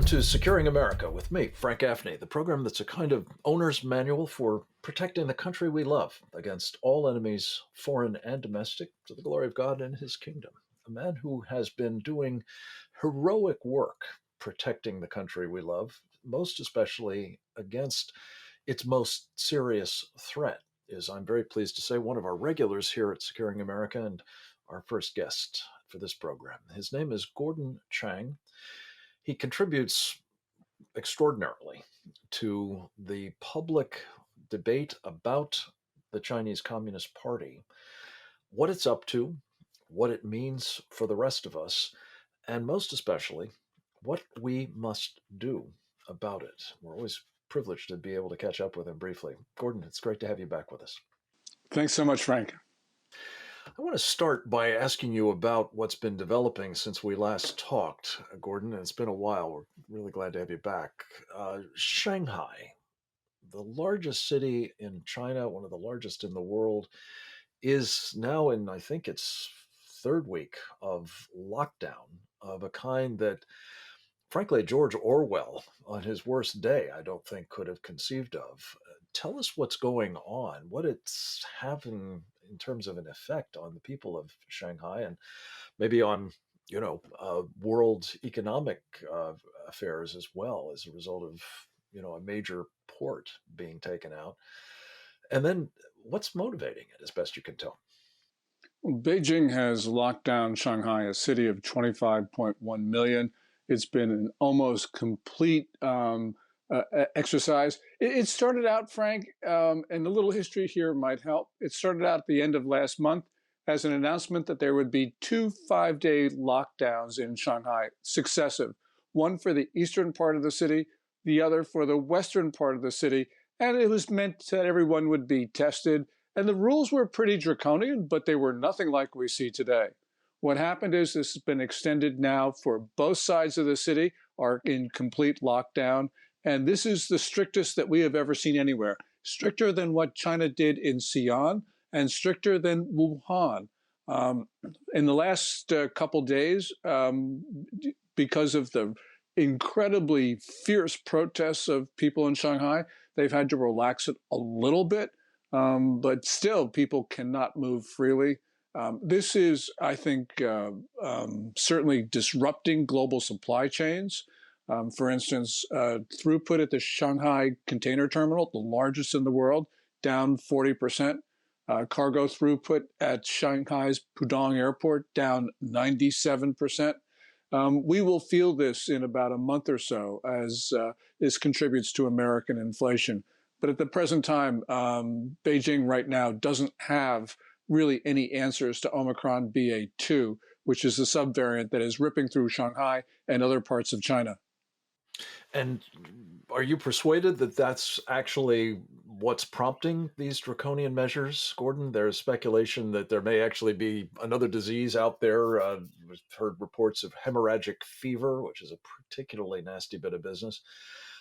to Securing America with me, Frank Gaffney, the program that's a kind of owner's manual for protecting the country we love against all enemies, foreign and domestic, to the glory of God and his kingdom. A man who has been doing heroic work protecting the country we love, most especially against its most serious threat, is, I'm very pleased to say, one of our regulars here at Securing America and our first guest for this program. His name is Chang. He contributes extraordinarily to the public debate about the Chinese Communist Party, what it's up to, what it means for the rest of us, and most especially, what we must do about it. We're always privileged to be able to catch up with him briefly. Gordon, it's great to have you back with us. Thanks so much, Frank. I want to start by asking you about what's been developing since we last talked, Gordon, and it's been a while. We're really glad to have you back. Shanghai, the largest city in China, one of the largest in the world, is now in, I think, its third week of lockdown of a kind that, frankly, George Orwell, on his worst day, I don't think could have conceived of. Tell us what's going on, what it's having in terms of an effect on the people of Shanghai and maybe on, world economic affairs as well as a result of, a major port being taken out. And then what's motivating it, as best you can tell? Beijing has locked down Shanghai, a city of 25.1 million. It's been an almost complete exercise. It started out, Frank, and a little history here might help. It started out at the end of last month as an announcement that there would be 2 5-day lockdowns in Shanghai, successive, one for the eastern part of the city, the other for the western part of the city. And it was meant that everyone would be tested. And the rules were pretty draconian, but they were nothing like we see today. What happened is this has been extended now for both sides of the city are in complete lockdown. And this is the strictest that we have ever seen anywhere, stricter than what China did in Xi'an and stricter than Wuhan. In the last couple days, because of the incredibly fierce protests of people in Shanghai, they've had to relax it a little bit. But still, people cannot move freely. This is, I think, certainly disrupting global supply chains. For instance, throughput at the Shanghai container terminal, the largest in the world, down 40%. Cargo throughput at Shanghai's Pudong Airport, down 97%. We will feel this in about a month or so as this contributes to American inflation. But at the present time, Beijing right now doesn't have really any answers to Omicron BA2, which is the subvariant that is ripping through Shanghai and other parts of China. And are you persuaded that that's actually what's prompting these draconian measures, Gordon? There's speculation that there may actually be another disease out there. We've heard reports of hemorrhagic fever, which is a particularly nasty bit of business.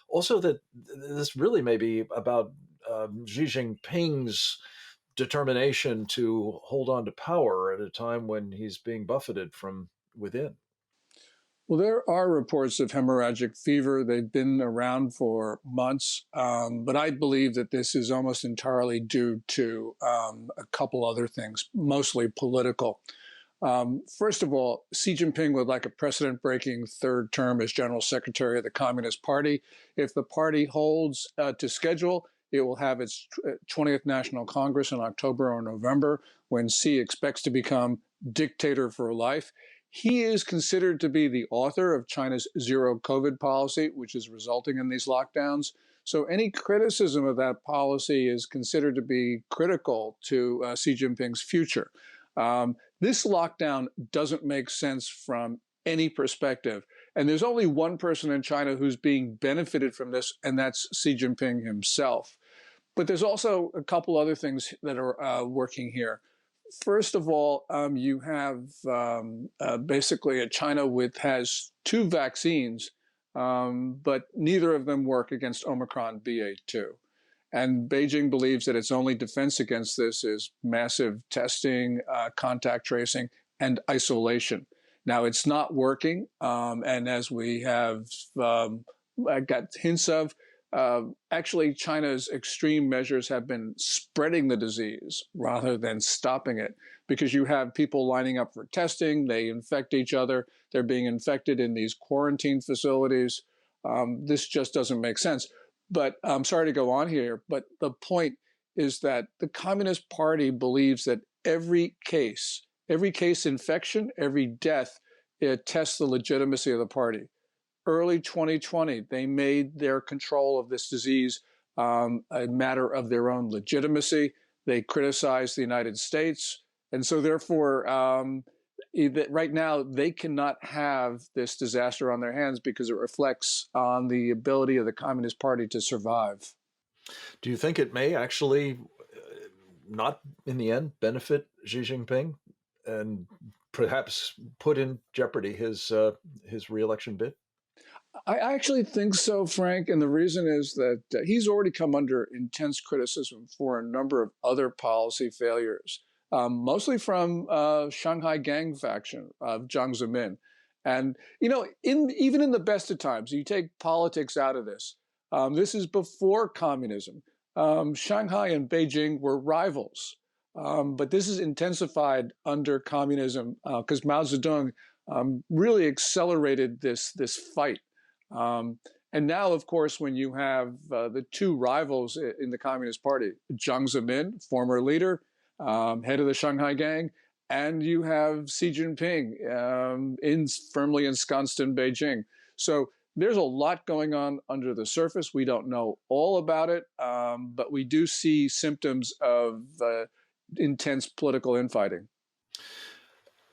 Also, that this really may be about Xi Jinping's determination to hold on to power at a time when he's being buffeted from within. Well, there are reports of hemorrhagic fever. They've been around for months, but I believe that this is almost entirely due to a couple other things, mostly political. First of all, Xi Jinping would like a precedent-breaking third term as General Secretary of the Communist Party. If the party holds to schedule, it will have its 20th National Congress in October or November, when Xi expects to become dictator for life. He is considered to be the author of China's zero COVID policy, which is resulting in these lockdowns. So any criticism of that policy is considered to be critical to Xi Jinping's future. This lockdown doesn't make sense from any perspective. And there's only one person in China who's being benefited from this, and that's Xi Jinping himself. But there's also a couple other things that are working here. First of all, you have basically a China has 2 vaccines, but neither of them work against Omicron BA2. And Beijing believes that its only defense against this is massive testing, contact tracing, and isolation. Now, it's not working. And as we have got hints of, actually, China's extreme measures have been spreading the disease rather than stopping it, because you have people lining up for testing, they infect each other, they're being infected in these quarantine facilities. This just doesn't make sense. But I'm sorry to go on here, but the point is that the Communist Party believes that every case infection, every death, it tests the legitimacy of the party. Early 2020, they made their control of this disease a matter of their own legitimacy. They criticized the United States. And so therefore, right now, they cannot have this disaster on their hands because it reflects on the ability of the Communist Party to survive. Do you think it may actually not, in the end, benefit Xi Jinping and perhaps put in jeopardy his re-election bid? I actually think so, Frank. And the reason is that he's already come under intense criticism for a number of other policy failures, mostly from Shanghai gang faction of Jiang Zemin. And, even in the best of times, you take politics out of this. This is before communism. Shanghai and Beijing were rivals. But this is intensified under communism because Mao Zedong really accelerated this fight. And now, of course, when you have the two rivals in the Communist Party, Jiang Zemin, former leader, head of the Shanghai gang, and you have Xi Jinping firmly ensconced in Beijing. So there's a lot going on under the surface. We don't know all about it, but we do see symptoms of intense political infighting.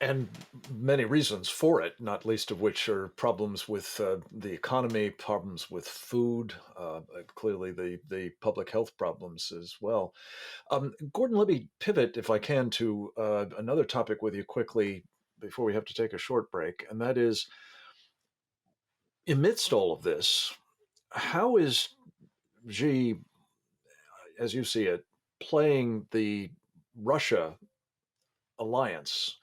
And many reasons for it, not least of which are problems with the economy, problems with food, clearly the public health problems as well. Gordon, let me pivot, if I can, to another topic with you quickly before we have to take a short break, and that is, amidst all of this, how is Xi, as you see it, playing the Russia alliance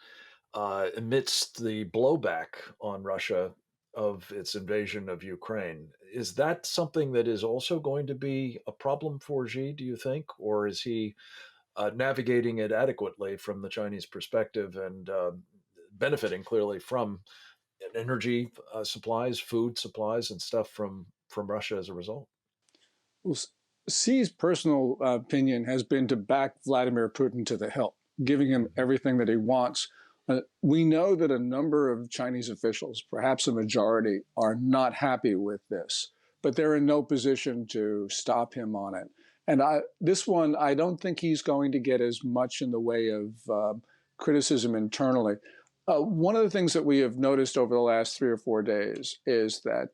amidst the blowback on Russia of its invasion of Ukraine? Is that something that is also going to be a problem for Xi, do you think? Or is he navigating it adequately from the Chinese perspective and benefiting clearly from energy supplies, food supplies, and stuff from Russia as a result? Well, Xi's personal opinion has been to back Vladimir Putin to the hilt, giving him everything that he wants. We know that a number of Chinese officials, perhaps a majority, are not happy with this, but they're in no position to stop him on it. And this one, I don't think he's going to get as much in the way of criticism internally. One of the things that we have noticed over the last 3 or 4 days is that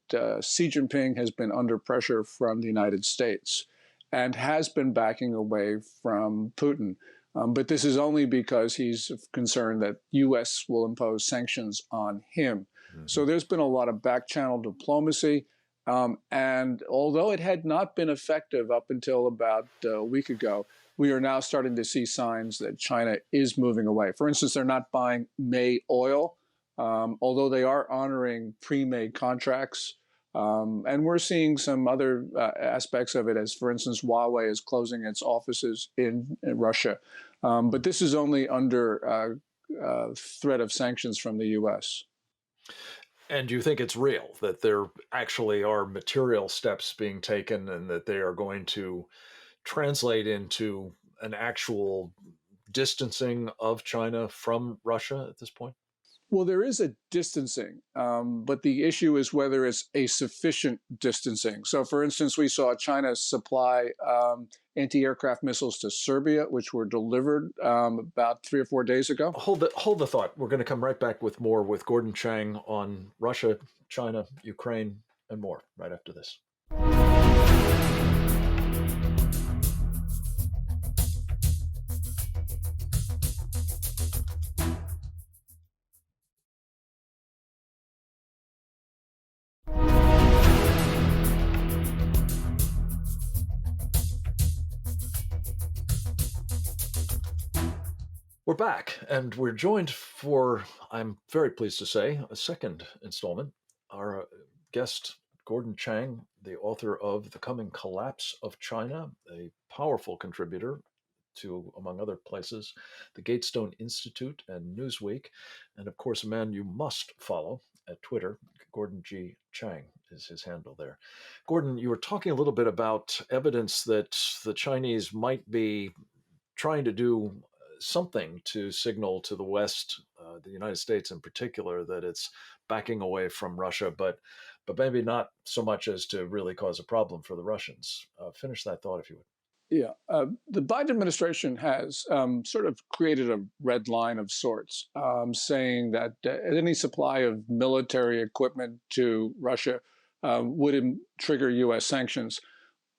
Xi Jinping has been under pressure from the United States and has been backing away from Putin. But this is only because he's concerned that U.S. will impose sanctions on him. Mm-hmm. So there's been a lot of back-channel diplomacy. And although it had not been effective up until about a week ago, we are now starting to see signs that China is moving away. For instance, they're not buying May oil, although they are honoring pre-May contracts. And we're seeing some other aspects of it, as, for instance, Huawei is closing its offices in Russia. But this is only under threat of sanctions from the U.S. And you think it's real, that there actually are material steps being taken and that they are going to translate into an actual distancing of China from Russia at this point? Well, there is a distancing, but the issue is whether it's a sufficient distancing. So, for instance, we saw China supply anti-aircraft missiles to Serbia, which were delivered about 3 or 4 days ago. Hold the thought. We're going to come right back with more with Gordon Chang on Russia, China, Ukraine, and more right after this. We're back, and we're joined for, I'm very pleased to say, a second installment. Our guest, Gordon Chang, the author of The Coming Collapse of China, a powerful contributor to, among other places, the Gatestone Institute and Newsweek, and of course, a man you must follow at Twitter. Gordon G. Chang is his handle there. Gordon, you were talking a little bit about evidence that the Chinese might be trying to do something to signal to the West, the United States in particular, that it's backing away from Russia, but maybe not so much as to really cause a problem for the Russians. Finish that thought, if you would. Yeah, the Biden administration has sort of created a red line of sorts, saying that any supply of military equipment to Russia would trigger U.S. sanctions.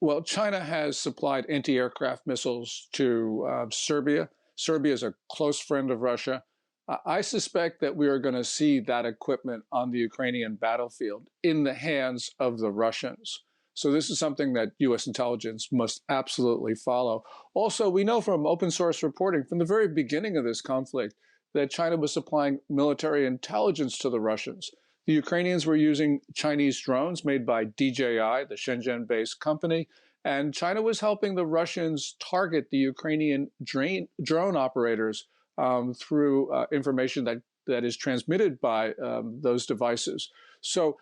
Well, China has supplied anti-aircraft missiles to Serbia. Serbia is a close friend of Russia. I suspect that we are going to see that equipment on the Ukrainian battlefield in the hands of the Russians. So this is something that U.S. intelligence must absolutely follow. Also, we know from open source reporting from the very beginning of this conflict that China was supplying military intelligence to the Russians. The Ukrainians were using Chinese drones made by DJI, the Shenzhen-based company, and China was helping the Russians target the Ukrainian drone operators through information that is transmitted by those devices. So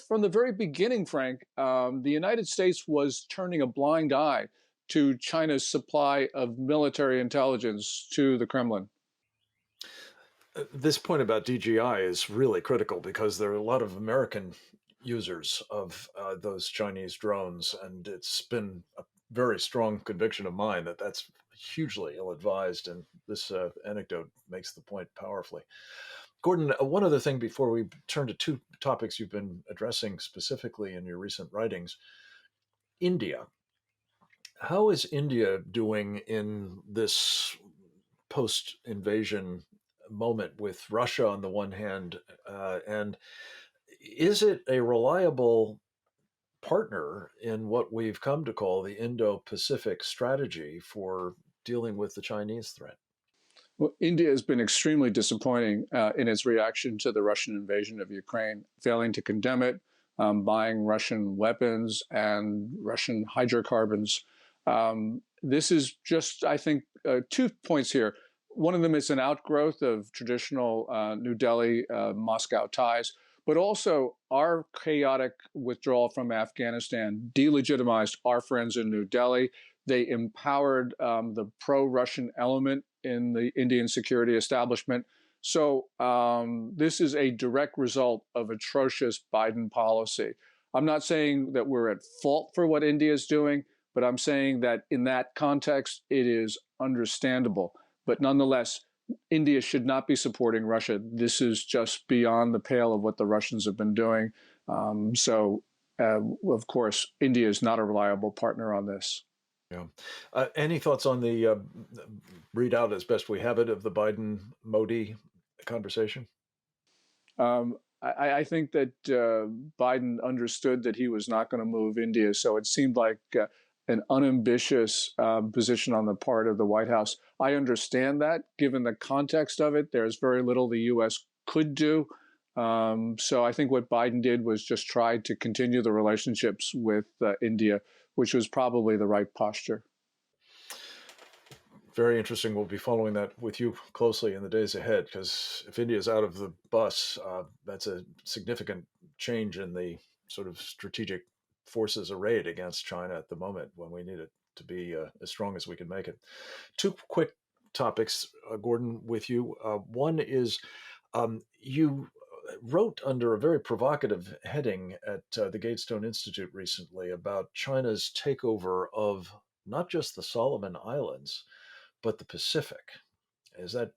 from the very beginning, Frank, the United States was turning a blind eye to China's supply of military intelligence to the Kremlin. This point about DJI is really critical because there are a lot of American users of those Chinese drones, and it's been a very strong conviction of mine that that's hugely ill-advised, and this anecdote makes the point powerfully. Gordon, one other thing before we turn to two topics you've been addressing specifically in your recent writings. India. How is India doing in this post invasion moment with Russia on the one hand? And is it a reliable partner in what we've come to call the Indo Pacific strategy for dealing with the Chinese threat? Well, India has been extremely disappointing in its reaction to the Russian invasion of Ukraine, failing to condemn it, buying Russian weapons and Russian hydrocarbons. This is just, I think, 2 points here. One of them is an outgrowth of traditional New Delhi, Moscow ties, but also our chaotic withdrawal from Afghanistan delegitimized our friends in New Delhi. They empowered the pro-Russian element in the Indian security establishment. So this is a direct result of atrocious Biden policy. I'm not saying that we're at fault for what India is doing, but I'm saying that in that context, it is understandable. But nonetheless, India should not be supporting Russia. This is just beyond the pale of what the Russians have been doing. Of course, India is not a reliable partner on this. Yeah. Any thoughts on the readout, as best we have it, of the Biden Modi conversation? I think that Biden understood that he was not going to move India, so it seemed like an unambitious position on the part of the White House. I understand that, given the context of it. There's very little the U.S. could do. So I think what Biden did was just try to continue the relationships with India, which was probably the right posture. Very interesting. We'll be following that with you closely in the days ahead, because if India is out of the bus, that's a significant change in the sort of strategic forces arrayed against China at the moment, when we need it to be as strong as we can make it. Two quick topics, Gordon, with you. One is you wrote under a very provocative heading at the Gatestone Institute recently about China's takeover of not just the Solomon Islands, but the Pacific. Is that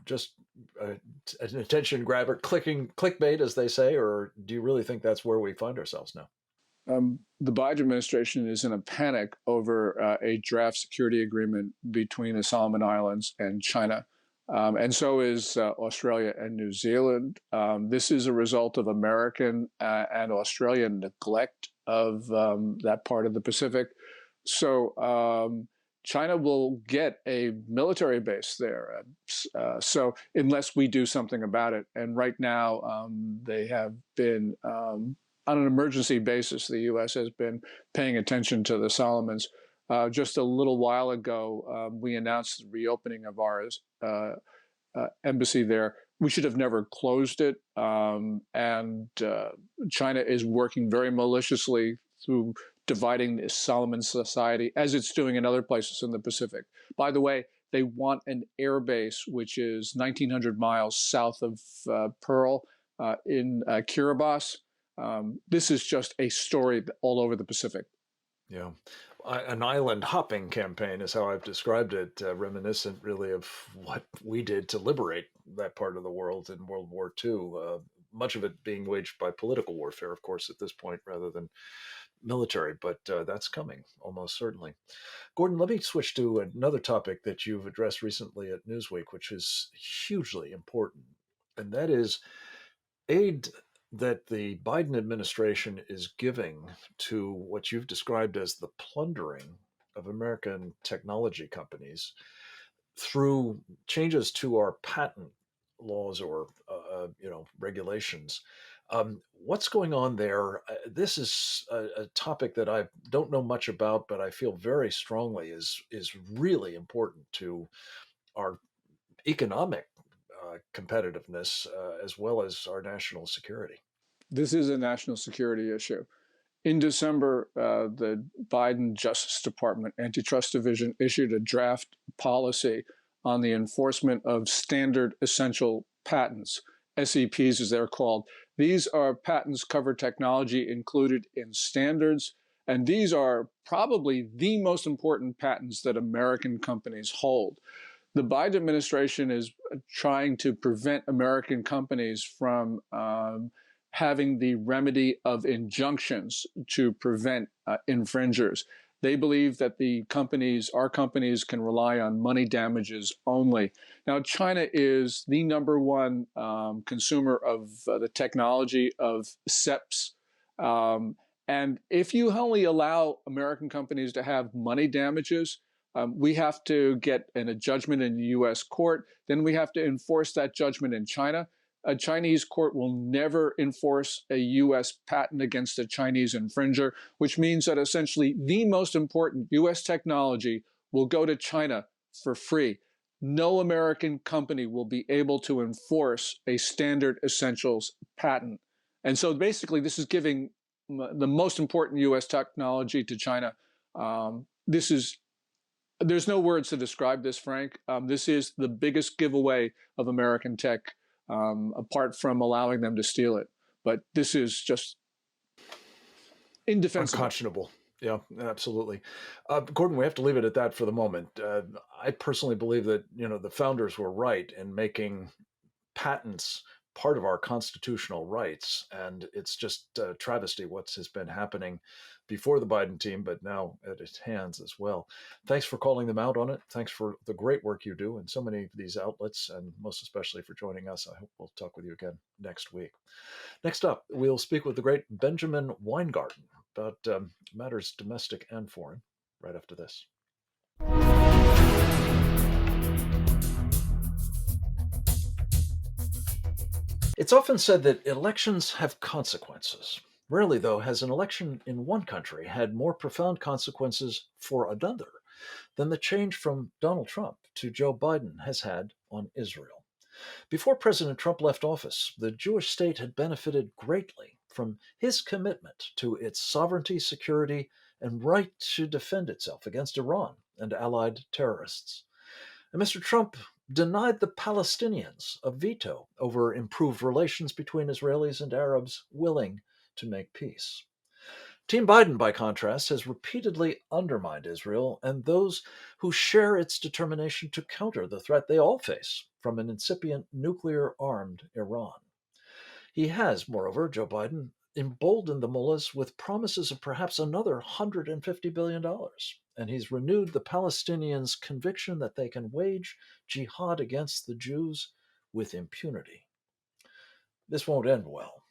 just an attention grabber, clickbait, as they say, or do you really think that's where we find ourselves now? The Biden administration is in a panic over a draft security agreement between the Solomon Islands and China. And so is Australia and New Zealand. This is a result of American and Australian neglect of that part of the Pacific. So China will get a military base there. So unless we do something about it, and right now they have been on an emergency basis. The U.S. has been paying attention to the Solomons. Just a little while ago, we announced the reopening of our embassy there. We should have never closed it, and China is working very maliciously through dividing the Solomon Society, as it's doing in other places in the Pacific. By the way, they want an air base, which is 1,900 miles south of Pearl in Kiribati. This is just a story all over the Pacific. Yeah. An island hopping campaign is how I've described it, reminiscent really of what we did to liberate that part of the world in World War II. Much of it being waged by political warfare, of course, at this point, rather than military, but that's coming almost certainly. Gordon, let me switch to another topic that you've addressed recently at Newsweek, which is hugely important, and that is aid that the Biden administration is giving to what you've described as the plundering of American technology companies through changes to our patent laws or regulations. What's going on there? This is a topic that I don't know much about, but I feel very strongly is really important to our economic competitiveness as well as our national security. This is a national security issue. In December, the Biden Justice Department Antitrust Division issued a draft policy on the enforcement of standard essential patents, SEPs as they're called. These are patents cover technology included in standards, and these are probably the most important patents that American companies hold. The Biden administration is trying to prevent American companies from having the remedy of injunctions to prevent infringers. They believe that our companies can rely on money damages only. Now, China is the number one consumer of the technology of SEPs. And if you only allow American companies to have money damages, we have to get a judgment in the U.S. court. Then we have to enforce that judgment in China. A Chinese court will never enforce a U.S. patent against a Chinese infringer, which means that essentially the most important U.S. technology will go to China for free. No American company will be able to enforce a standard essentials patent. And so basically, this is giving the most important U.S. technology to China. There's no words to describe this, Frank. This is the biggest giveaway of American tech, apart from allowing them to steal it. But this is just indefensible. Unconscionable. Yeah, absolutely. Gordon, we have to leave it at that for the moment. I personally believe that, the founders were right in making patents part of our constitutional rights. And it's just a travesty what has been happening before the Biden team, but now at its hands as well. Thanks for calling them out on it. Thanks for the great work you do in so many of these outlets, and most especially for joining us. I hope we'll talk with you again next week. Next up, we'll speak with the great Benjamin Weingarten about matters domestic and foreign right after this. It's often said that elections have consequences. Rarely, though, has an election in one country had more profound consequences for another than the change from Donald Trump to Joe Biden has had on Israel. Before President Trump left office, the Jewish state had benefited greatly from his commitment to its sovereignty, security, and right to defend itself against Iran and allied terrorists. And Mr. Trump denied the Palestinians a veto over improved relations between Israelis and Arabs willing to make peace. Team Biden, by contrast, has repeatedly undermined Israel and those who share its determination to counter the threat they all face from an incipient nuclear-armed Iran. He has, moreover, Joe Biden, emboldened the mullahs with promises of perhaps another $150 billion. And he's renewed the Palestinians' conviction that they can wage jihad against the Jews with impunity. This won't end well.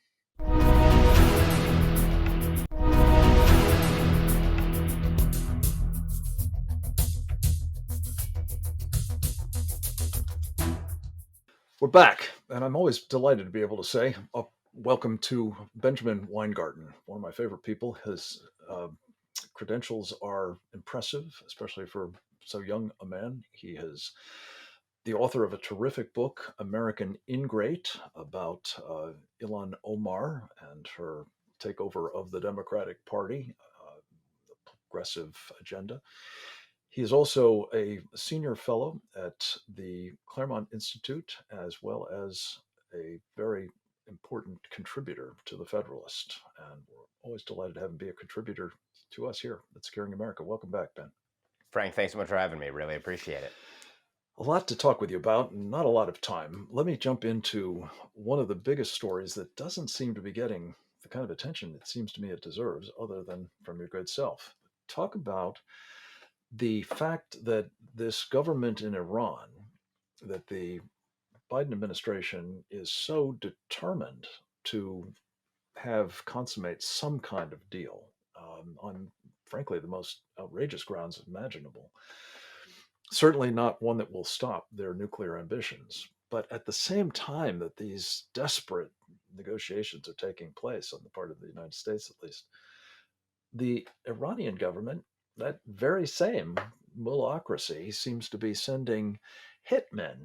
We're back, and I'm always delighted to be able to say, welcome to Benjamin Weingarten, one of my favorite people. His credentials are impressive, especially for so young a man. He is the author of a terrific book, American Ingrate, about Ilhan Omar and her takeover of the Democratic Party, the progressive agenda. He is also a senior fellow at the Claremont Institute, as well as a very important contributor to the Federalist. And we're always delighted to have him be a contributor to us here at Securing America. Welcome back, Ben. Frank, thanks so much for having me. Really appreciate it. A lot to talk with you about, and not a lot of time. Let me jump into one of the biggest stories that doesn't seem to be getting the kind of attention it seems to me it deserves, other than from your good self. Talk about the fact that this government in Iran, that the Biden administration is so determined to have consummate some kind of deal on, frankly, the most outrageous grounds imaginable. Certainly not one that will stop their nuclear ambitions. But at the same time that these desperate negotiations are taking place on the part of the United States, at least, the Iranian government, that very same mullahocracy, seems to be sending hitmen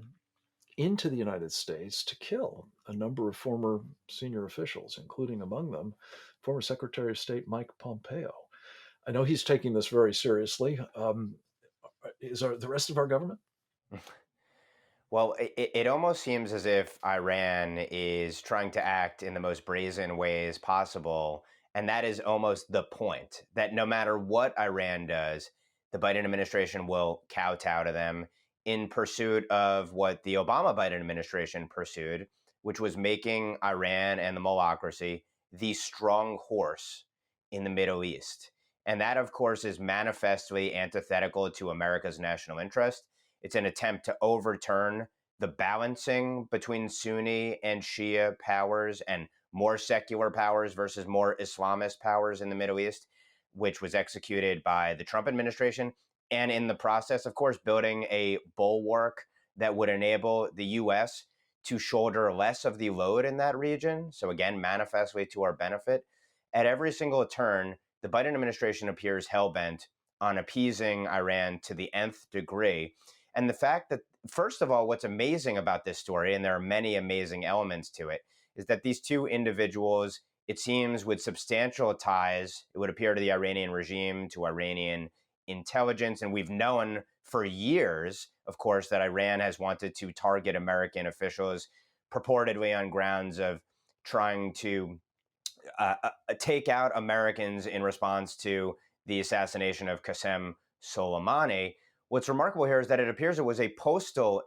into the United States to kill a number of former senior officials, including among them former Secretary of State Mike Pompeo. I know he's taking this very seriously. The rest of our government? Well, it almost seems as if Iran is trying to act in the most brazen ways possible. And that is almost the point, that no matter what Iran does, the Biden administration will kowtow to them in pursuit of what the Obama Biden administration pursued, which was making Iran and the mullahocracy the strong horse in the Middle East. And that, of course, is manifestly antithetical to America's national interest. It's an attempt to overturn the balancing between Sunni and Shia powers and more secular powers versus more Islamist powers in the Middle East, which was executed by the Trump administration. And in the process, of course, building a bulwark that would enable the U.S. to shoulder less of the load in that region. So, again, manifestly to our benefit. At every single turn, the Biden administration appears hell-bent on appeasing Iran to the nth degree. And the fact that, first of all, what's amazing about this story, and there are many amazing elements to it, is that these two individuals, it seems, with substantial ties, it would appear, to the Iranian regime, to Iranian intelligence. And we've known for years, of course, that Iran has wanted to target American officials purportedly on grounds of trying to take out Americans in response to the assassination of Qasem Soleimani. What's remarkable here is that it appears it was a postal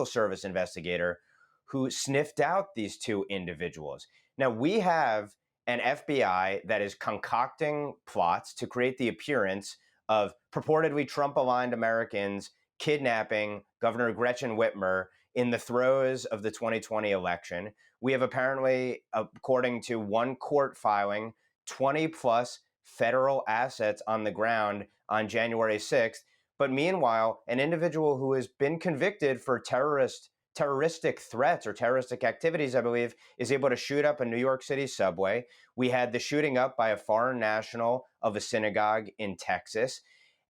service investigator, who sniffed out these two individuals. Now, we have an FBI that is concocting plots to create the appearance of purportedly Trump-aligned Americans kidnapping Governor Gretchen Whitmer in the throes of the 2020 election. We have apparently, according to one court filing, 20 plus federal assets on the ground on January 6th. But meanwhile, an individual who has been convicted for terroristic threats or terroristic activities, I believe, is able to shoot up a New York City subway. We had the shooting up by a foreign national of a synagogue in Texas.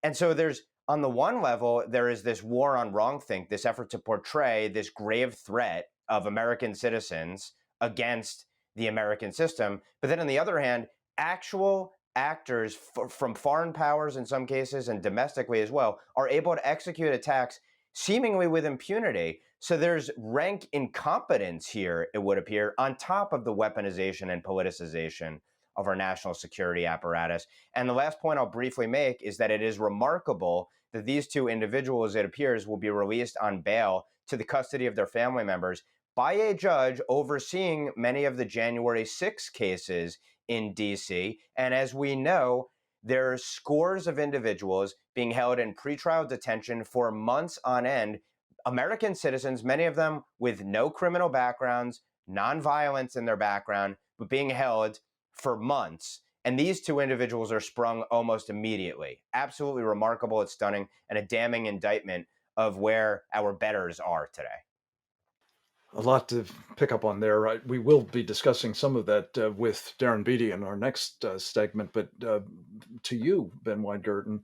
And so there's, on the one level, there is this war on wrongthink, this effort to portray this grave threat of American citizens against the American system. But then on the other hand, actual actors from foreign powers in some cases and domestically as well are able to execute attacks seemingly with impunity. So there's rank incompetence here, it would appear, on top of the weaponization and politicization of our national security apparatus. And the last point I'll briefly make is that it is remarkable that these two individuals, it appears, will be released on bail to the custody of their family members by a judge overseeing many of the January 6 cases in DC. And as we know, there are scores of individuals being held in pretrial detention for months on end, American citizens, many of them with no criminal backgrounds, nonviolence in their background, but being held for months. And these two individuals are sprung almost immediately. Absolutely remarkable. It's stunning, and a damning indictment of where our betters are today. A lot to pick up on there. We will be discussing some of that with Darren Beattie in our next segment. But to you, Ben Weingarten,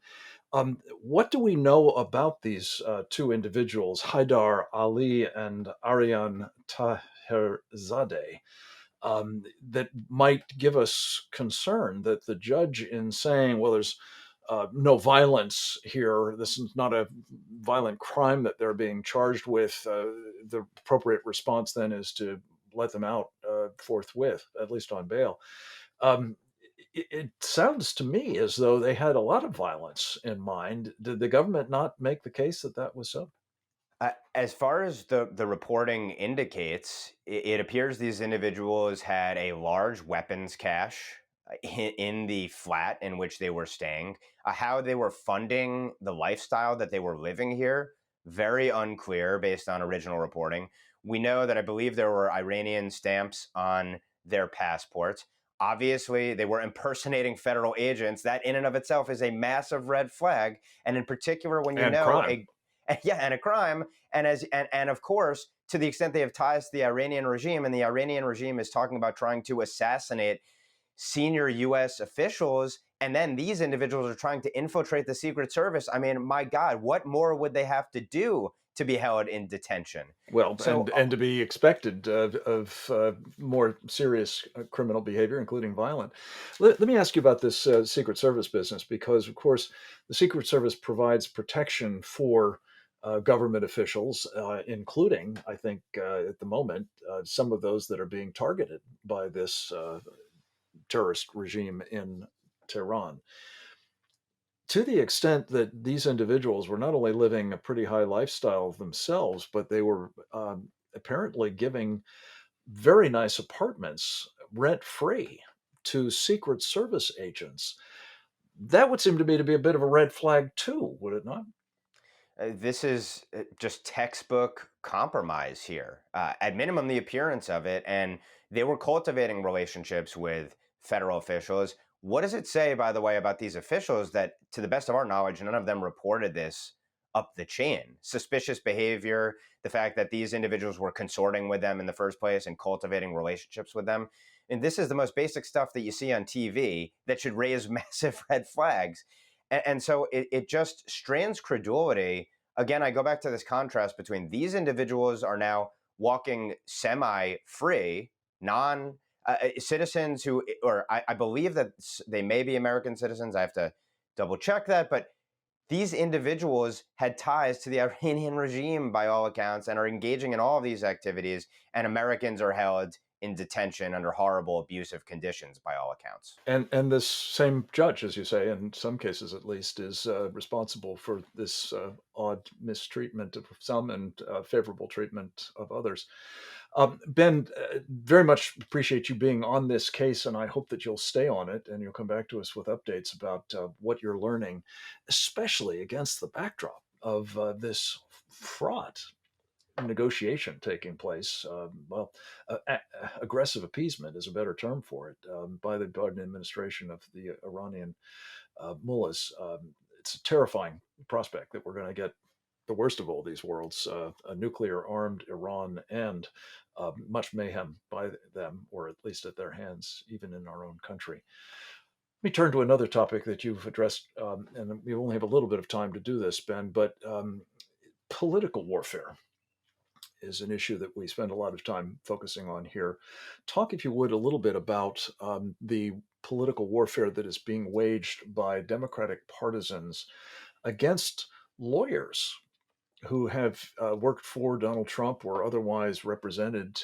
what do we know about these two individuals, Haidar Ali and Aryan Taherzadeh, that might give us concern that the judge, in saying, well, there's no violence here, this is not a violent crime that they're being charged with, the appropriate response then is to let them out forthwith, at least on bail. Um, it sounds to me as though they had a lot of violence in mind. Did the government not make the case that that was so? As far as the reporting indicates, it appears these individuals had a large weapons cache in the flat in which they were staying. How they were funding the lifestyle that they were living here, very unclear based on original reporting. We know that I believe there were Iranian stamps on their passports. Obviously, they were impersonating federal agents. That in and of itself is a massive red flag. And in particular, when you And know crime. and a crime, and of course, to the extent they have ties to the Iranian regime, and the Iranian regime is talking about trying to assassinate senior U.S. officials, and then these individuals are trying to infiltrate the Secret Service. I mean, my God, what more would they have to do to be held in detention? Well, So and to be expected of more serious criminal behavior, including violent. Let me ask you about this Secret Service business, because, of course, the Secret Service provides protection for government officials, including, I think, at the moment, some of those that are being targeted by this terrorist regime in Tehran. To the extent that these individuals were not only living a pretty high lifestyle themselves, but they were apparently giving very nice apartments rent free to Secret Service agents. That would seem to me to be a bit of a red flag, too, would it not? this is just textbook compromise here. At minimum, the appearance of it, and they were cultivating relationships with federal officials. What does it say, by the way, about these officials that, to the best of our knowledge, none of them reported this up the chain? Suspicious behavior, the fact that these individuals were consorting with them in the first place and cultivating relationships with them. And this is the most basic stuff that you see on TV that should raise massive red flags. And so it just strains credulity. Again, I go back to this contrast between these individuals are now walking semi-free, non citizens who, or I believe that they may be American citizens. I have to double check that, but these individuals had ties to the Iranian regime by all accounts and are engaging in all of these activities, and Americans are held in detention under horrible, abusive conditions by all accounts. And this same judge, as you say, in some cases at least, is responsible for this odd mistreatment of some and favorable treatment of others. Ben, very much appreciate you being on this case, and I hope that you'll stay on it and you'll come back to us with updates about what you're learning, especially against the backdrop of this fraught negotiation taking place. Aggressive appeasement is a better term for it, by the Biden administration of the Iranian mullahs. It's a terrifying prospect that we're going to get the worst of all these worlds, a nuclear armed Iran, and much mayhem by them, or at least at their hands, even in our own country. Let me turn to another topic that you've addressed, and we only have a little bit of time to do this, Ben, but political warfare is an issue that we spend a lot of time focusing on here. Talk, if you would, a little bit about the political warfare that is being waged by Democratic partisans against lawyers who have worked for Donald Trump or otherwise represented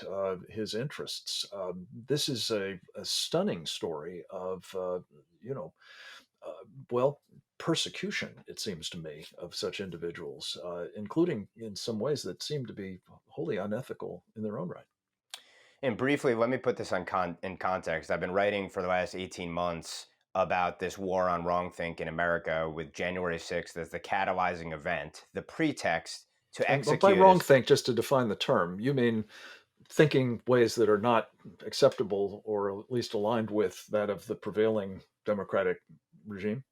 his interests. This is a stunning story of, you know, well, persecution, it seems to me, of such individuals, including in some ways that seem to be wholly unethical in their own right. And briefly, let me put this in context. I've been writing for the last 18 months about this war on wrongthink in America, with January 6th as the catalyzing event, the pretext to And by execute wrong think, just to define the term, you mean thinking ways that are not acceptable or at least aligned with that of the prevailing democratic regime?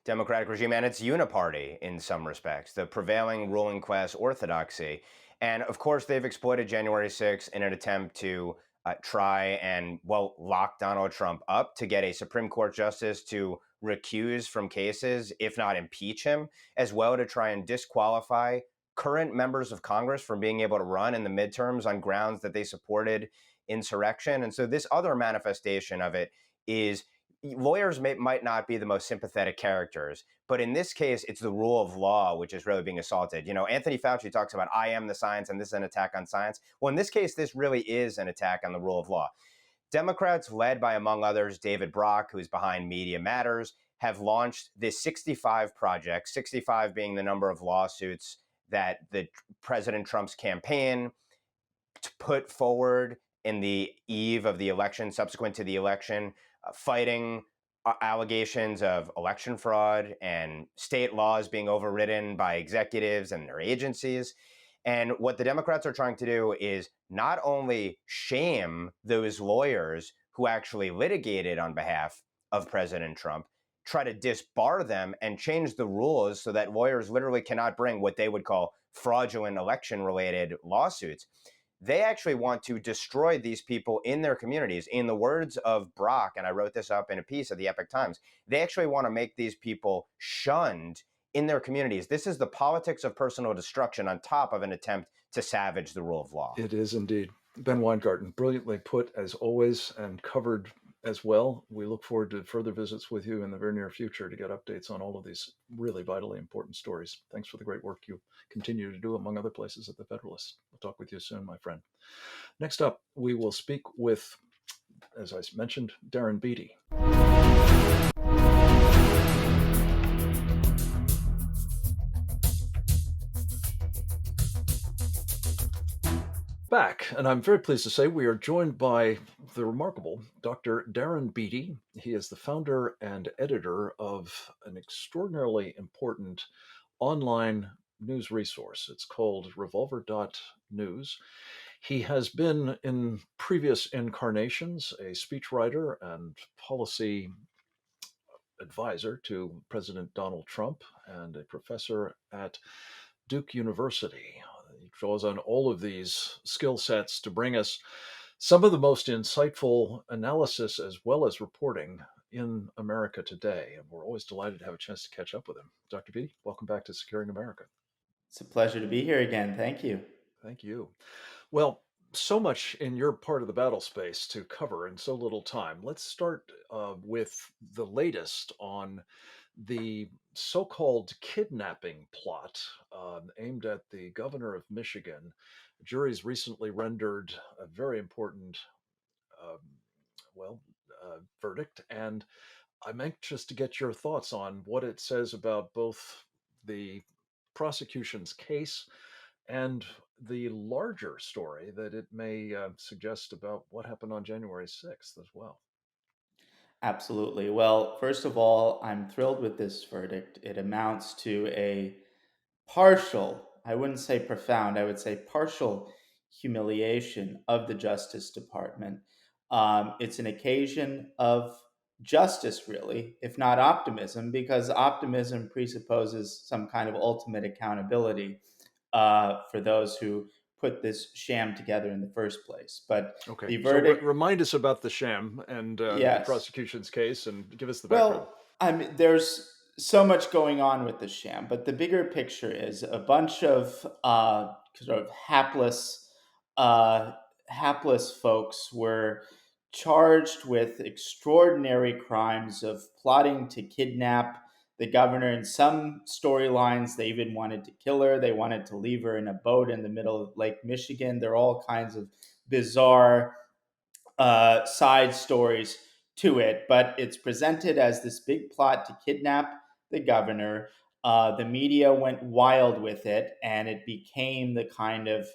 democratic regime and its uniparty in some respects, the prevailing ruling class orthodoxy. And of course, they've exploited January 6th in an attempt to try and, well, lock Donald Trump up to get a Supreme Court justice to recuse from cases, if not impeach him, as well to try and disqualify current members of Congress from being able to run in the midterms on grounds that they supported insurrection. And so this other manifestation of it is lawyers might not be the most sympathetic characters, but in this case, it's the rule of law which is really being assaulted. Anthony Fauci talks about I am the science and this is an attack on science. Well, in this case, this really is an attack on the rule of law. Democrats, led by, among others, David Brock, who's behind Media Matters, have launched this 65 project, 65 being the number of lawsuits that the President Trump's campaign put forward in the eve of the election, subsequent to the election, fighting allegations of election fraud and state laws being overridden by executives and their agencies. And what the Democrats are trying to do is not only shame those lawyers who actually litigated on behalf of President Trump, try to disbar them and change the rules so that lawyers literally cannot bring what they would call fraudulent election-related lawsuits. They actually want to destroy these people in their communities. In the words of Brock, and I wrote this up in a piece of the Epoch Times, they actually want to make these people shunned in their communities. This is the politics of personal destruction on top of an attempt to savage the rule of law. It is indeed. Ben Weingarten, brilliantly put as always and covered as well. We look forward to further visits with you in the very near future to get updates on all of these really vitally important stories. Thanks for the great work you continue to do, among other places, at the Federalist. We'll talk with you soon, my friend. Next up, we will speak with, as I mentioned, Darren Beattie. Back, and I'm very pleased to say we are joined by the remarkable Dr. Darren Beattie. He is the founder and editor of an extraordinarily important online news resource. It's called revolver.news. He has been, in previous incarnations, a speechwriter and policy advisor to President Donald Trump and a professor at Duke University. He draws on all of these skill sets to bring us some of the most insightful analysis as well as reporting in America today. And we're always delighted to have a chance to catch up with him. Dr. Beattie, welcome back to Securing America. It's a pleasure to be here again. Thank you. Thank you. Well, so much in your part of the battle space to cover in so little time. Let's start with the latest on the so-called kidnapping plot aimed at the governor of Michigan. Juries recently rendered a very important, um, verdict, and I'm anxious to get your thoughts on what it says about both the prosecution's case and the larger story that it may suggest about what happened on January 6th as well. Absolutely. Well, first of all, I'm thrilled with this verdict. It amounts to a partial, I wouldn't say profound, I would say partial humiliation of the Justice Department. It's an occasion of justice, really, if not optimism, because optimism presupposes some kind of ultimate accountability for those who put this sham together in the first place. But Okay, the so verdict, remind us about the sham and the yes. prosecution's case and give us the background. Well, I mean, there's so much going on with the sham, but the bigger picture is a bunch of sort of uh, hapless folks were charged with extraordinary crimes of plotting to kidnap the governor. In some storylines, they even wanted to kill her. They wanted to leave her in a boat in the middle of Lake Michigan. There are all kinds of bizarre side stories to it, but it's presented as this big plot to kidnap the governor. The media went wild with it, and it became the kind of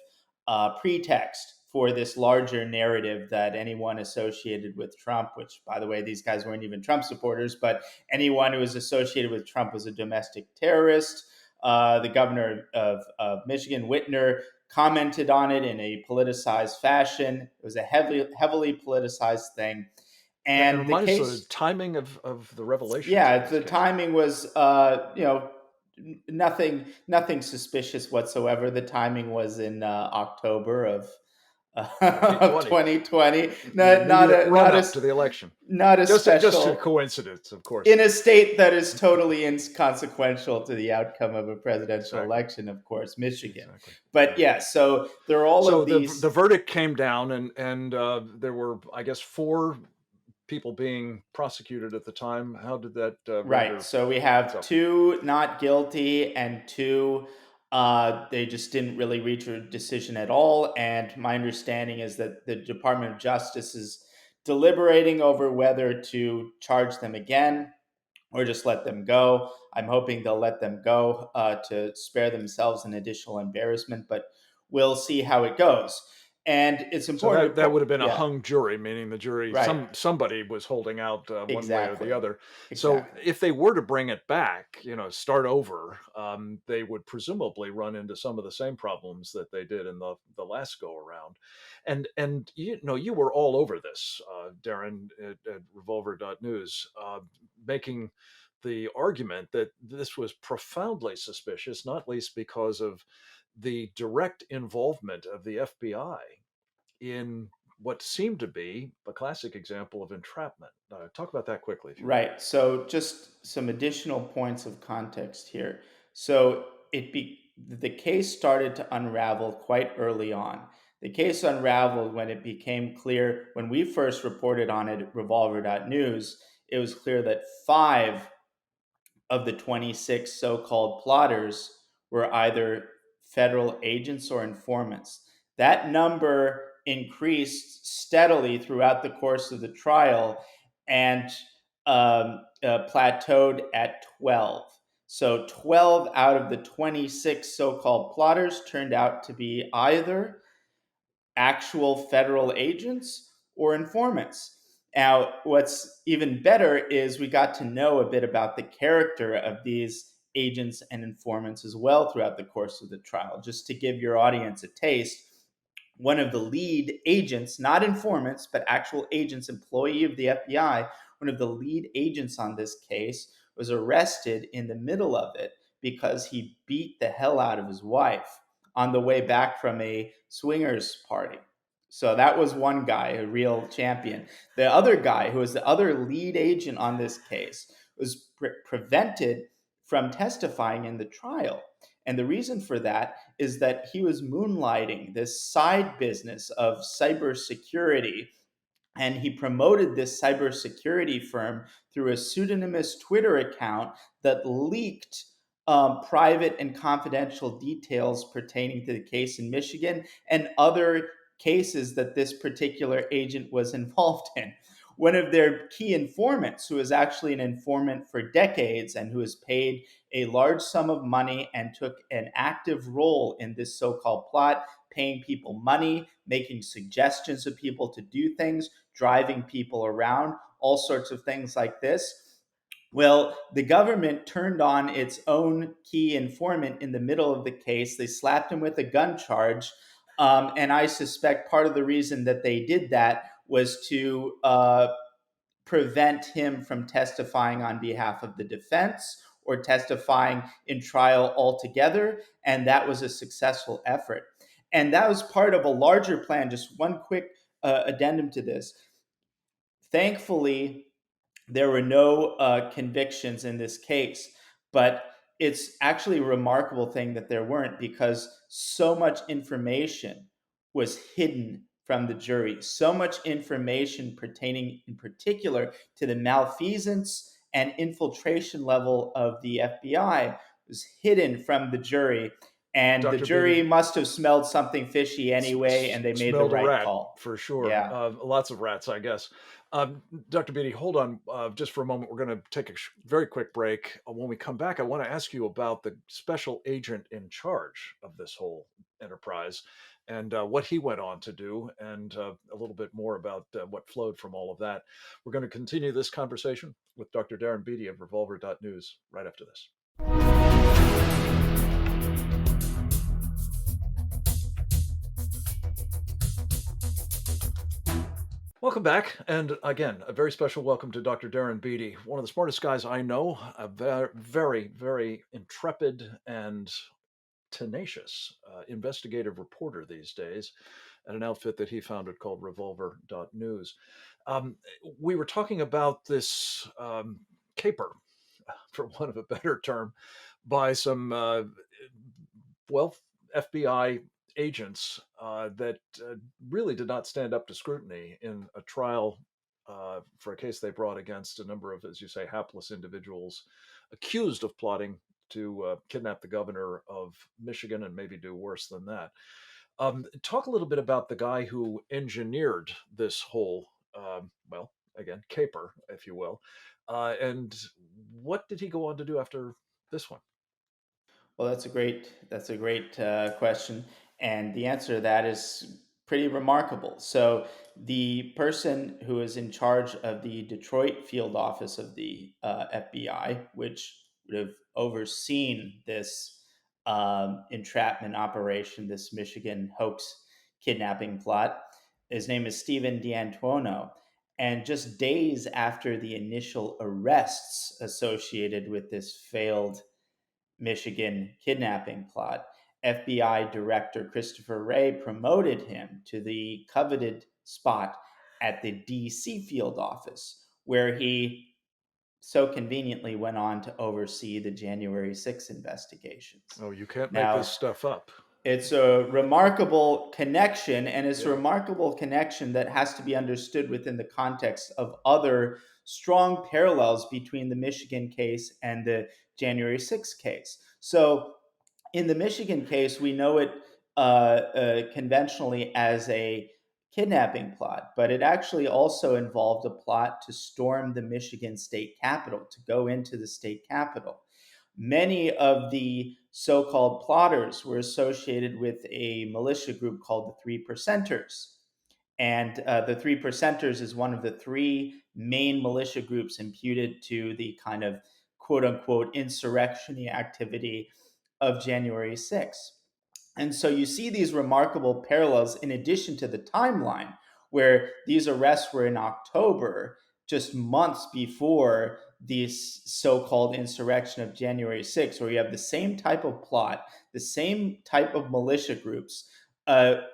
pretext for this larger narrative that anyone associated with Trump, which, by the way, these guys weren't even Trump supporters, but anyone who was associated with Trump was a domestic terrorist. The governor of Michigan, Whitner, commented on it in a politicized fashion. It was a heavily politicized thing. And the remind us case, the timing of the revelation. yeah, the timing was, nothing suspicious whatsoever. The timing was in October of of 2020, 2020. the immediate run Not up to the election. a Just a special coincidence, of course. in a state that is totally inconsequential to the outcome of a presidential Exactly. election, of course, Michigan. Exactly. But yeah, so there are all So of these. the verdict came down, and there were, I guess, 4 people being prosecuted at the time. How did that render Right. So we have itself? 2 not guilty and 2 they just didn't really reach a decision at all. And my understanding is that the Department of Justice is deliberating over whether to charge them again or just let them go. I'm hoping they'll let them go to spare themselves an additional embarrassment, but we'll see how it goes. And it's So important that would have been a yeah, hung jury, meaning the jury, right. somebody was holding out one way or Exactly. the other. So Exactly. if they were to bring it back, start over, they would presumably run into some of the same problems that they did in the last go around. And you were all over this, Darren, at Revolver.news, making the argument that this was profoundly suspicious, not least because of the direct involvement of the FBI in what seemed to be a classic example of entrapment. Talk about that quickly, if you would. Right. So just some additional points of context here. So the case started to unravel quite early on. The case unraveled when it became clear when we first reported on it at Revolver.news, it was clear that 5 of the 26 so-called plotters were either federal agents or informants. That number increased steadily throughout the course of the trial and plateaued at 12. So 12 out of the 26 so-called plotters turned out to be either actual federal agents or informants. Now, what's even better is we got to know a bit about the character of these agents and informants as well throughout the course of the trial. Just to give your audience a taste, one of the lead agents, not informants, but actual agents, employee of the FBI, one of the lead agents on this case was arrested in the middle of it because he beat the hell out of his wife on the way back from a swingers party. So that was one guy, a real champion. The other guy, who was the other lead agent on this case, was prevented from testifying in the trial. And the reason for that is that he was moonlighting this side business of cybersecurity. And he promoted this cybersecurity firm through a pseudonymous Twitter account that leaked private and confidential details pertaining to the case in Michigan and other cases that this particular agent was involved in. One of their key informants, who was actually an informant for decades and who was paid a large sum of money and took an active role in this so-called plot, paying people money, making suggestions of people to do things, driving people around, all sorts of things like this. Well, the government turned on its own key informant in the middle of the case. They slapped him with a gun charge. And I suspect part of the reason that they did that was to prevent him from testifying on behalf of the defense or testifying in trial altogether. And that was a successful effort. And that was part of a larger plan. Just one quick addendum to this. Thankfully, there were no convictions in this case, but it's actually a remarkable thing that there weren't because so much information was hidden from the jury. So much information pertaining in particular to the malfeasance and infiltration level of the FBI was hidden from the jury. And the Dr. jury Beattie, must have smelled something fishy anyway, and they made the smelled a right rat call. for sure. Yeah. Lots of rats, I guess. Dr. Beattie, hold on just for a moment. We're going to take a very quick break. When we come back, I want to ask you about the special agent in charge of this whole enterprise and what he went on to do, and a little bit more about what flowed from all of that. We're going to continue this conversation with Dr. Darren Beattie of Revolver.news right after this. Welcome back. And again, a very special welcome to Dr. Darren Beattie, one of the smartest guys I know, a very, very intrepid and tenacious investigative reporter these days at an outfit that he founded called Revolver.News. Um, we were talking about this caper, for want of a better term, by some, well, FBI agents that really did not stand up to scrutiny in a trial for a case they brought against a number of, as you say, hapless individuals accused of plotting to kidnap the governor of Michigan and maybe do worse than that. Talk a little bit about the guy who engineered this whole, well, again, caper, if you will. And what did he go on to do after this one? Well, that's a great question, and the answer to that is pretty remarkable. So, the person who is in charge of the Detroit field office of the FBI, which would have overseen this entrapment operation, this Michigan hoax kidnapping plot, his name is Stephen D'Antuono. And just days after the initial arrests associated with this failed Michigan kidnapping plot, FBI Director Christopher Wray promoted him to the coveted spot at the DC field office, where he so conveniently went on to oversee the January 6 investigations. Oh, you can't make this Now, stuff up. it's a remarkable connection, and it's a Yeah. remarkable connection that has to be understood within the context of other strong parallels between the Michigan case and the January 6th case. So, in the Michigan case, we know it conventionally as a kidnapping plot, but it actually also involved a plot to storm the Michigan state capitol, to go into the state capitol. Many of the so called plotters were associated with a militia group called the Three Percenters. And the Three Percenters is one of the three main militia groups imputed to the kind of quote unquote insurrection activity of January 6th. And so you see these remarkable parallels in addition to the timeline, where these arrests were in October, just months before this so called insurrection of January 6th, where you have the same type of plot, the same type of militia groups,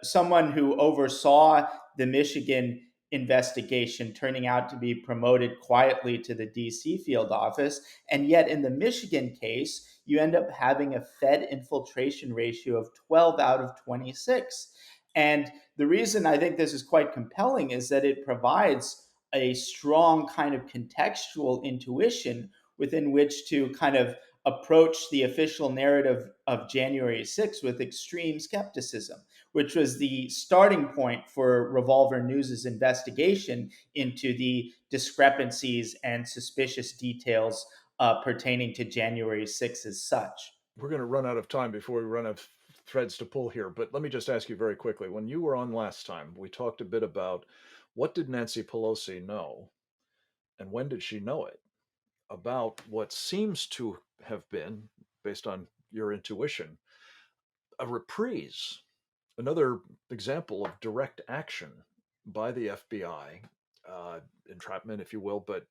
someone who oversaw the Michigan investigation turning out to be promoted quietly to the DC field office. And yet, in the Michigan case, you end up having a Fed infiltration ratio of 12 out of 26. And the reason I think this is quite compelling is that it provides a strong kind of contextual intuition within which to kind of approach the official narrative of January 6th with extreme skepticism, which was the starting point for Revolver News's investigation into the discrepancies and suspicious details pertaining to January 6th as such. We're going to run out of time before we run out of threads to pull here, but let me just ask you very quickly. When you were on last time, we talked a bit about what did Nancy Pelosi know and when did she know it about what seems to have been, based on your intuition, a reprise, another example of direct action by the FBI, entrapment, if you will, but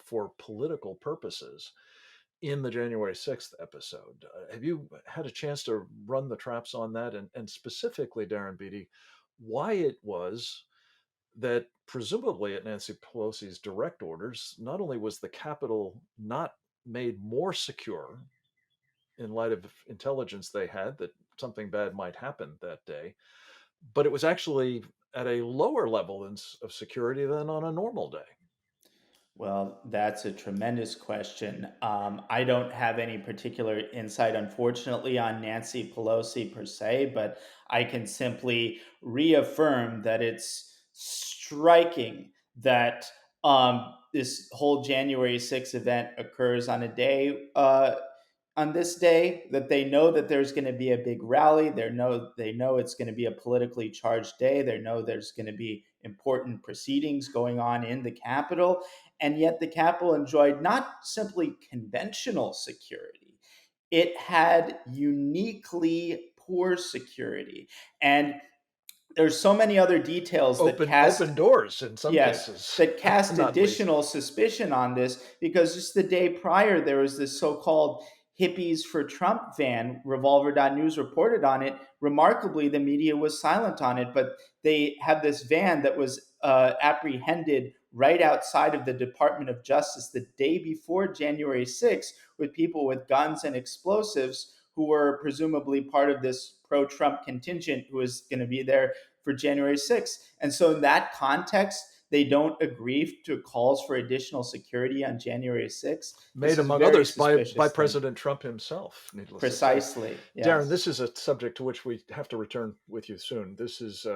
for political purposes in the January 6th episode. Have you had a chance to run the traps on that? And specifically, Darren Beattie, why it was that presumably at Nancy Pelosi's direct orders, not only was the Capitol not made more secure in light of intelligence they had that something bad might happen that day, but it was actually at a lower level of security than on a normal day. Well, that's a tremendous question. I don't have any particular insight, unfortunately, on Nancy Pelosi per se, but I can simply reaffirm that it's striking that this whole January 6th event occurs on a day, on this day, that they know that there's going to be a big rally. They know it's going to be a politically charged day. They know there's going to be important proceedings going on in the Capitol, and yet the Capitol enjoyed not simply conventional security, it had uniquely poor security. And there's so many other details that Open doors in some yes, cases, that cast not least. additional suspicion on this, because just the day prior, there was this so called Hippies for Trump van. Revolver.news reported on it. Remarkably, the media was silent on it, but they had this van that was apprehended right outside of the Department of Justice the day before January 6th with people with guns and explosives who were presumably part of this pro Trump contingent who was going to be there for January 6th. And so, in that context, they don't agree to calls for additional security on January 6th. This Made, is among very others, by suspicious thing. President Trump himself, needless to say. Precisely. Darren, Yes. this is a subject to which we have to return with you soon. This is,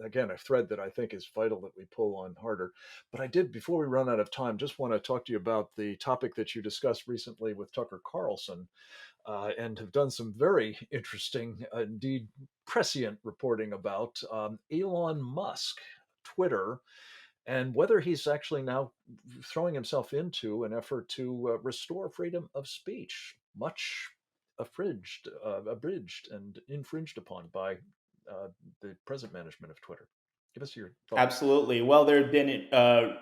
again, a thread that I think is vital that we pull on harder. But I did, before we run out of time, just want to talk to you about the topic that you discussed recently with Tucker Carlson, and have done some very interesting, indeed prescient reporting about Elon Musk, Twitter, and whether he's actually now throwing himself into an effort to restore freedom of speech, much abridged and infringed upon by the present management of Twitter. Give us your thoughts. Absolutely. Well, there have been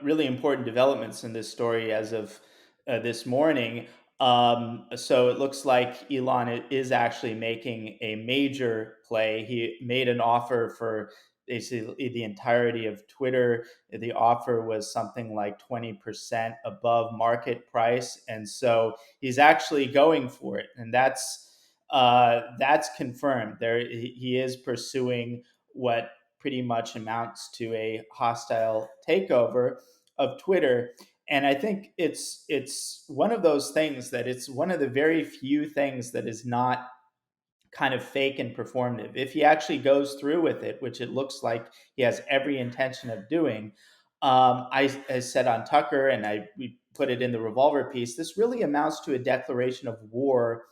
really important developments in this story as of this morning. So it looks like Elon is actually making a major play. He made an offer for basically the entirety of Twitter. The offer was something like 20% above market price. And so he's actually going for it. And that's confirmed. He is pursuing what pretty much amounts to a hostile takeover of Twitter. And I think it's one of those things that it's one of the very few things that is not kind of fake and performative. If he actually goes through with it, which it looks like he has every intention of doing, I said on Tucker, and we put it in the Revolver piece, this really amounts to a declaration of war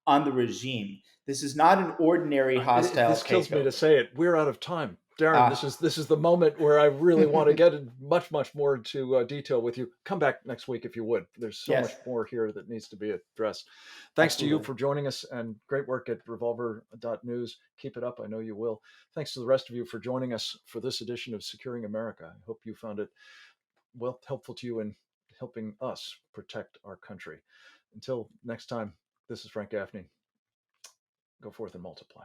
on the regime. This is not an ordinary hostile This kills me to takeover. say it. We're out of time. Darren, Ah, this is the moment where I really want to get in much more into detail with you. Come back next week if you would. There's so much yes, more here that needs to be addressed. Thanks to you absolutely. for joining us, and great work at revolver.news. Keep it up. I know you will. Thanks to the rest of you for joining us for this edition of Securing America. I hope you found it helpful to you in helping us protect our country. Until next time, this is Frank Gaffney. Go forth and multiply.